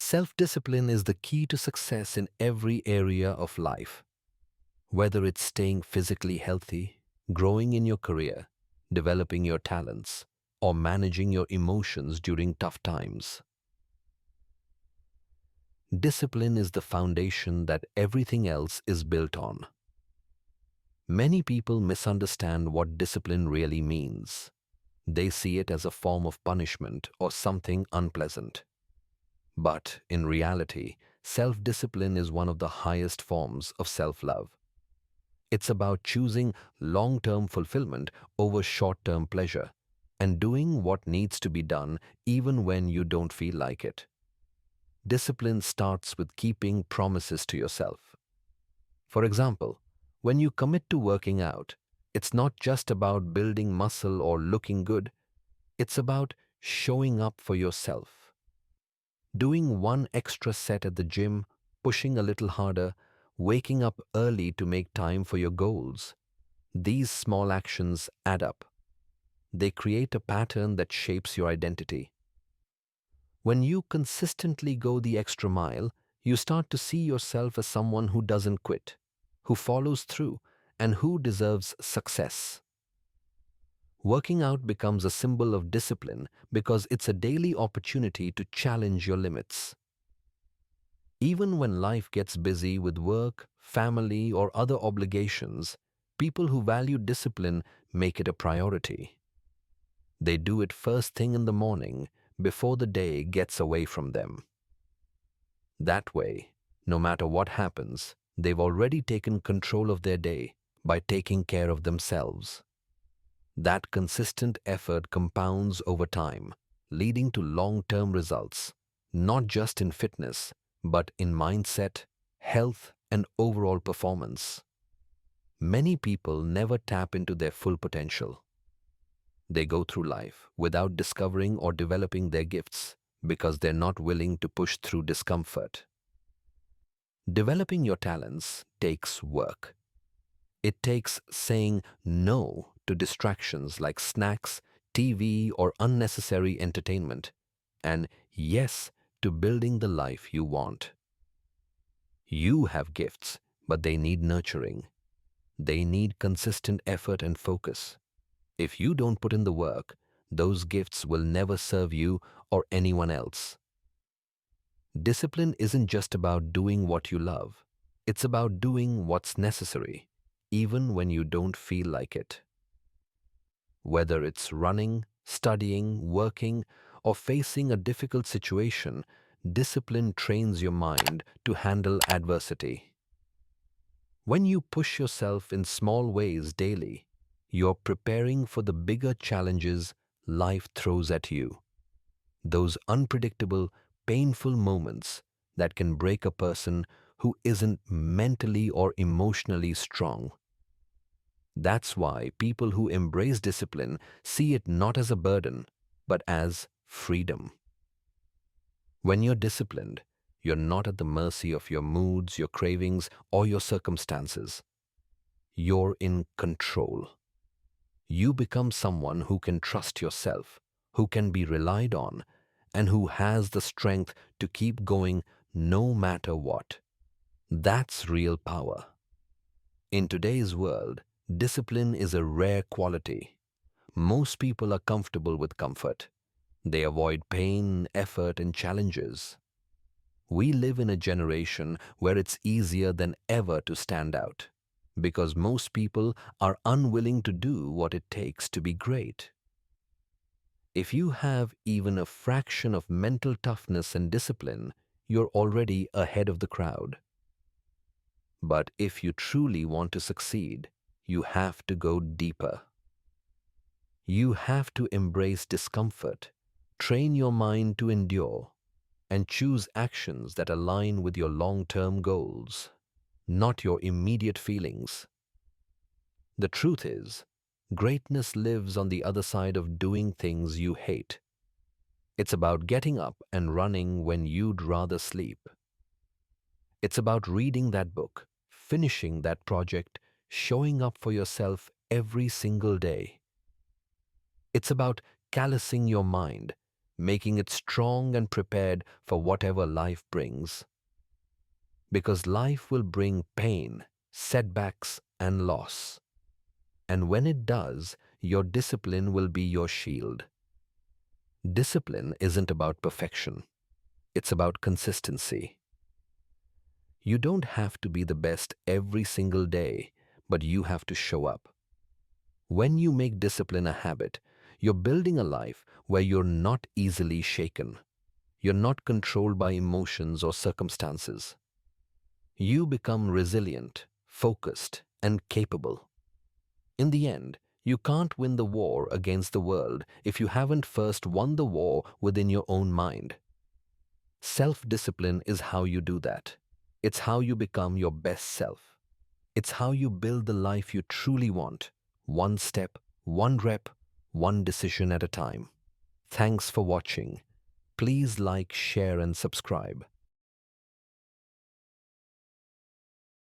Self-discipline is the key to success in every area of life. Whether it's staying physically healthy, growing in your career, developing your talents, or managing your emotions during tough times. Discipline is the foundation that everything else is built on. Many people misunderstand what discipline really means. They see it as a form of punishment or something unpleasant. But in reality, self-discipline is one of the highest forms of self-love. It's about choosing long-term fulfillment over short-term pleasure and doing what needs to be done even when you don't feel like it. Discipline starts with keeping promises to yourself. For example, when you commit to working out, it's not just about building muscle or looking good, it's about showing up for yourself. Doing one extra set at the gym, pushing a little harder, waking up early to make time for your goals. These small actions add up. They create a pattern that shapes your identity. When you consistently go the extra mile, you start to see yourself as someone who doesn't quit, who follows through, and who deserves success. Working out becomes a symbol of discipline because it's a daily opportunity to challenge your limits. Even when life gets busy with work, family, or other obligations, people who value discipline make it a priority. They do it first thing in the morning, before the day gets away from them. That way, no matter what happens, they've already taken control of their day by taking care of themselves. That consistent effort compounds over time, leading to long-term results, not just in fitness, but in mindset, health, and overall performance. Many people never tap into their full potential. They go through life without discovering or developing their gifts because they're not willing to push through discomfort. Developing your talents takes work. It takes saying no to distractions like snacks, TV, or unnecessary entertainment, and yes to building the life you want. You have gifts, but they need nurturing. They need consistent effort and focus. If you don't put in the work, those gifts will never serve you or anyone else. Discipline isn't just about doing what you love. It's about doing what's necessary, even when you don't feel like it. Whether it's running, studying, working, or facing a difficult situation, discipline trains your mind to handle adversity. When you push yourself in small ways daily, you're preparing for the bigger challenges life throws at you. Those unpredictable, painful moments that can break a person who isn't mentally or emotionally strong. That's why people who embrace discipline see it not as a burden, but as freedom. When you're disciplined, you're not at the mercy of your moods, your cravings, or your circumstances. You're in control. You become someone who can trust yourself, who can be relied on, and who has the strength to keep going no matter what. That's real power. In today's world, discipline is a rare quality. Most people are comfortable with comfort. They avoid pain, effort, and challenges. We live in a generation where it's easier than ever to stand out, because most people are unwilling to do what it takes to be great. If you have even a fraction of mental toughness and discipline, you're already ahead of the crowd. But if you truly want to succeed, you have to go deeper. You have to embrace discomfort, train your mind to endure, and choose actions that align with your long-term goals, not your immediate feelings. The truth is, greatness lives on the other side of doing things you hate. It's about getting up and running when you'd rather sleep. It's about reading that book, finishing that project, showing up for yourself every single day. It's about callousing your mind, making it strong and prepared for whatever life brings. Because life will bring pain, setbacks, and loss. And when it does, your discipline will be your shield. Discipline isn't about perfection. It's about consistency. You don't have to be the best every single day, but you have to show up. When you make discipline a habit, you're building a life where you're not easily shaken. You're not controlled by emotions or circumstances. You become resilient, focused, and capable. In the end, you can't win the war against the world if you haven't first won the war within your own mind. Self-discipline is how you do that. It's how you become your best self. It's how you build the life you truly want, one step, one rep, one decision at a time. Thanks for watching. Please like, share, and subscribe.